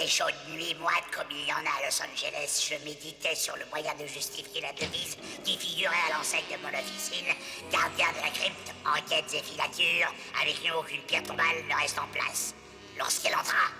ces chaudes nuits moites comme il y en a à Los Angeles, je méditais sur le moyen de justifier la devise qui figurait à l'enseigne de mon officine. Gardien de la crypte, enquêtes et filatures, avec nous aucune pierre tombale ne reste en place. Lorsqu'elle entra,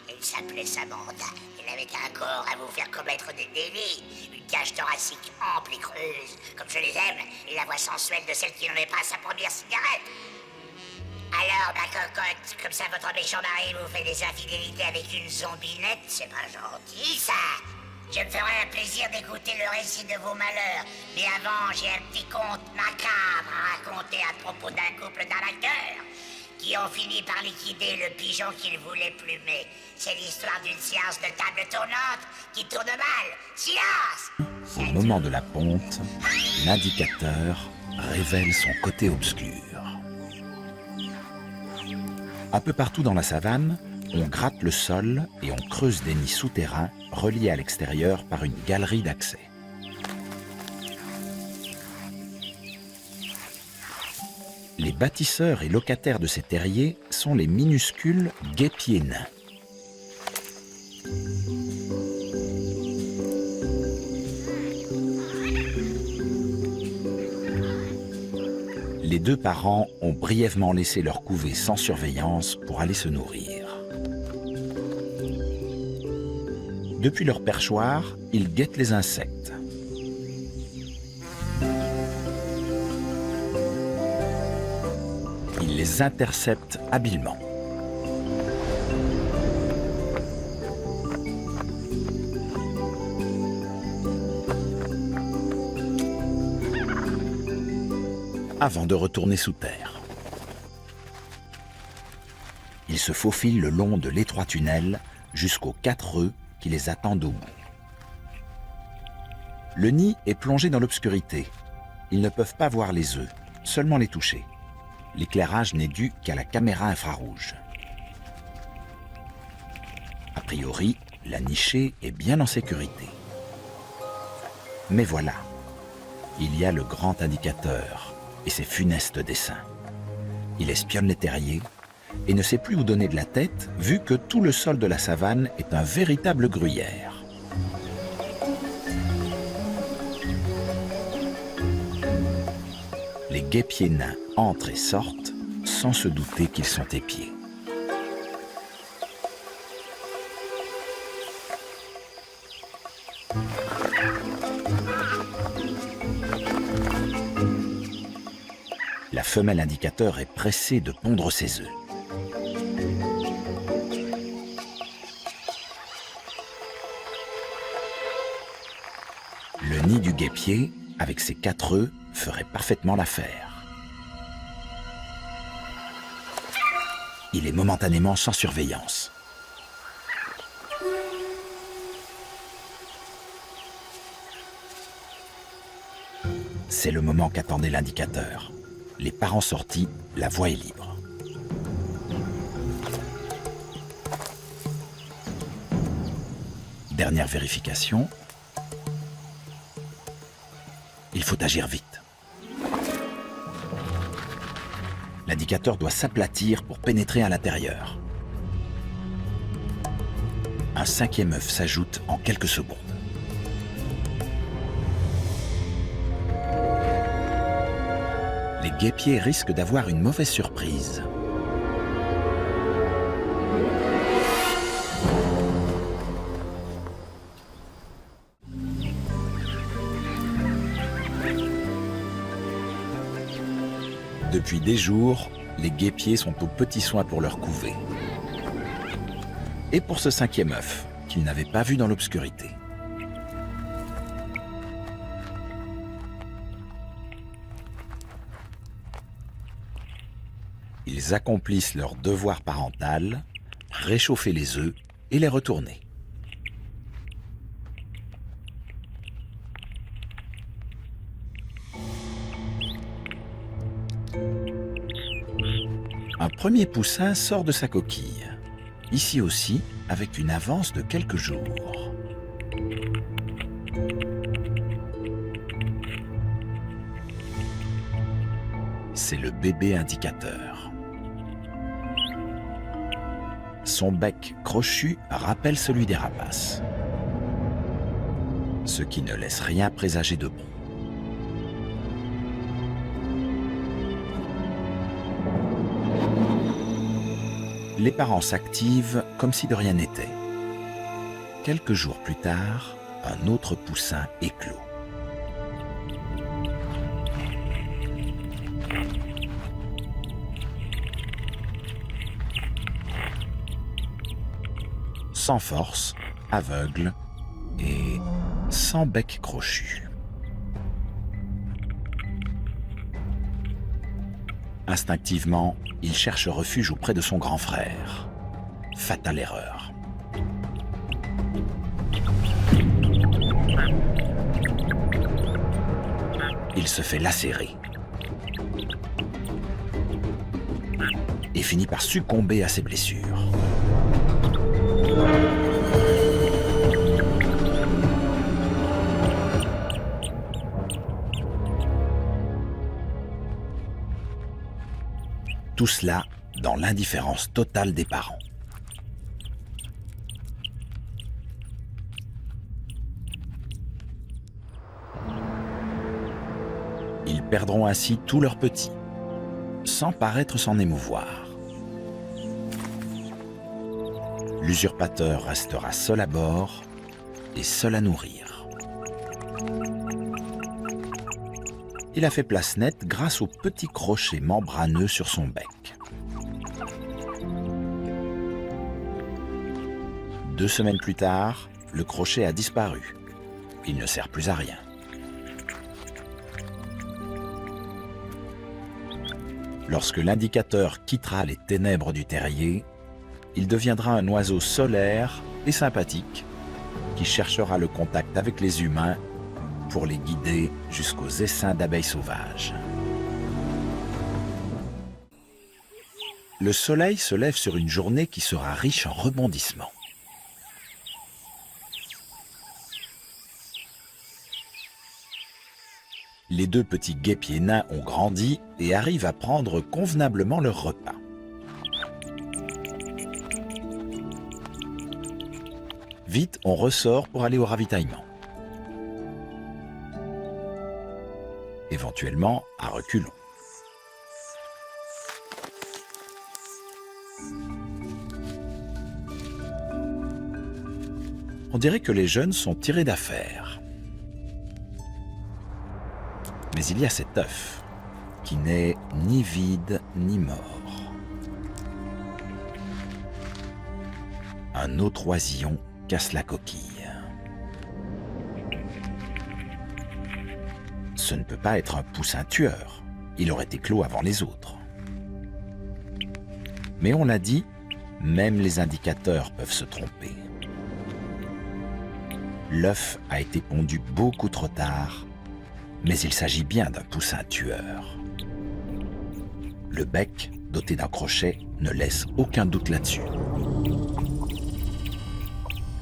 il s'appelait Samantha. Il n'avait qu'un corps à vous faire commettre des délits. Une cage thoracique ample et creuse, comme je les aime, et la voix sensuelle de celle qui n'en est pas sa première cigarette. Alors, ma cocotte, comme ça votre méchant mari vous fait des infidélités avec une zombinette, c'est pas gentil, ça. Je me ferai un plaisir d'écouter le récit de vos malheurs. Mais avant, j'ai un petit conte macabre à raconter à propos d'un couple d'arnaqueurs qui ont fini par liquider le pigeon qu'ils voulaient plumer. C'est l'histoire d'une séance de table tournante qui tourne mal. Silence! Au moment de la ponte, l'indicateur révèle son côté obscur. Un peu partout dans la savane, on gratte le sol et on creuse des nids souterrains reliés à l'extérieur par une galerie d'accès. Les bâtisseurs et locataires de ces terriers sont les minuscules guêpiers nains. Les deux parents ont brièvement laissé leur couvée sans surveillance pour aller se nourrir. Depuis leur perchoir, ils guettent les insectes. Ils les interceptent habilement. Avant de retourner sous terre. Ils se faufilent le long de l'étroit tunnel jusqu'aux 4 œufs qui les attendent au bout. Le nid est plongé dans l'obscurité. Ils ne peuvent pas voir les œufs, seulement les toucher. L'éclairage n'est dû qu'à la caméra infrarouge. A priori, la nichée est bien en sécurité. Mais voilà, il y a le grand indicateur et ses funestes dessins. Il espionne les terriers et ne sait plus où donner de la tête, vu que tout le sol de la savane est un véritable gruyère. Les guêpiers nains entrent et sortent sans se douter qu'ils sont épiés. La femelle indicateur est pressée de pondre ses œufs. Le nid du guêpier, avec ses 4 œufs, ferait parfaitement l'affaire. Il est momentanément sans surveillance. C'est le moment qu'attendait l'indicateur. Les parents sortis, la voie est libre. Dernière vérification. Il faut agir vite. L'indicateur doit s'aplatir pour pénétrer à l'intérieur. Un 5e œuf s'ajoute en quelques secondes. Les guêpiers risquent d'avoir une mauvaise surprise. Depuis des jours, les guêpiers sont aux petits soins pour leur couvée. Et pour ce 5e œuf, qu'ils n'avaient pas vu dans l'obscurité. Ils accomplissent leur devoir parental, réchauffer les œufs et les retourner. Un premier poussin sort de sa coquille, ici aussi avec une avance de quelques jours. C'est le bébé indicateur. Son bec crochu rappelle celui des rapaces, ce qui ne laisse rien présager de bon. Les parents s'activent comme si de rien n'était. Quelques jours plus tard, un autre poussin éclot. Sans force, aveugle et sans bec crochu. Instinctivement, il cherche refuge auprès de son grand frère. Fatale erreur. Il se fait lacérer et finit par succomber à ses blessures. Tout cela dans l'indifférence totale des parents. Ils perdront ainsi tous leurs petits, sans paraître s'en émouvoir. L'usurpateur restera seul à bord et seul à nourrir. Il a fait place nette grâce au petit crochet membraneux sur son bec. 2 semaines plus tard, le crochet a disparu. Il ne sert plus à rien. Lorsque l'indicateur quittera les ténèbres du terrier, il deviendra un oiseau solaire et sympathique qui cherchera le contact avec les humains pour les guider jusqu'aux essaims d'abeilles sauvages. Le soleil se lève sur une journée qui sera riche en rebondissements. Les 2 petits guêpiers nains ont grandi et arrivent à prendre convenablement leur repas. Vite, on ressort pour aller au ravitaillement. Éventuellement à reculons. On dirait que les jeunes sont tirés d'affaire. Mais il y a cet œuf qui n'est ni vide ni mort. Un autre oisillon casse la coquille. Ce ne peut pas être un poussin tueur. Il aurait éclos avant les autres. Mais on l'a dit, même les indicateurs peuvent se tromper. L'œuf a été pondu beaucoup trop tard, mais il s'agit bien d'un poussin tueur. Le bec, doté d'un crochet, ne laisse aucun doute là-dessus.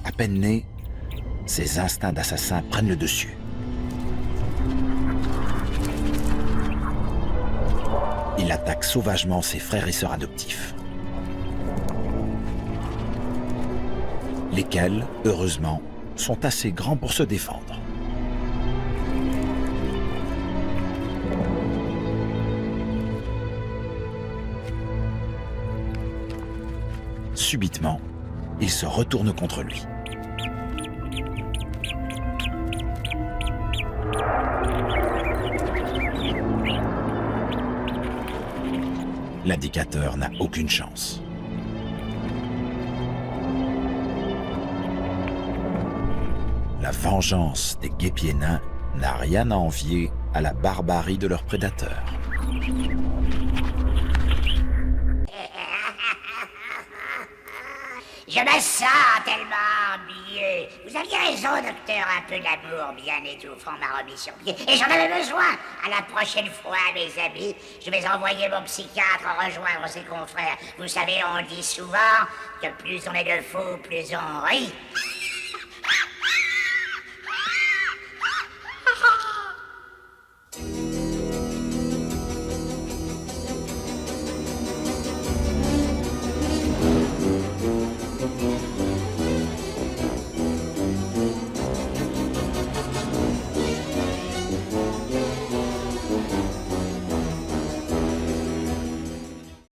À peine né, ses instincts d'assassin prennent le dessus. Il attaque sauvagement ses frères et sœurs adoptifs. Lesquels, heureusement, sont assez grands pour se défendre. Subitement, il se retourne contre lui. L'indicateur n'a aucune chance. La vengeance des guêpiers nains n'a rien à envier à la barbarie de leurs prédateurs. Je me sens tellement ennuyeux. Vous aviez raison, docteur, un peu d'amour bien étouffant m'a remis sur pied. Et j'en avais besoin. À la prochaine fois, mes amis, je vais envoyer mon psychiatre rejoindre ses confrères. Vous savez, on dit souvent que plus on est de fous, plus on rit.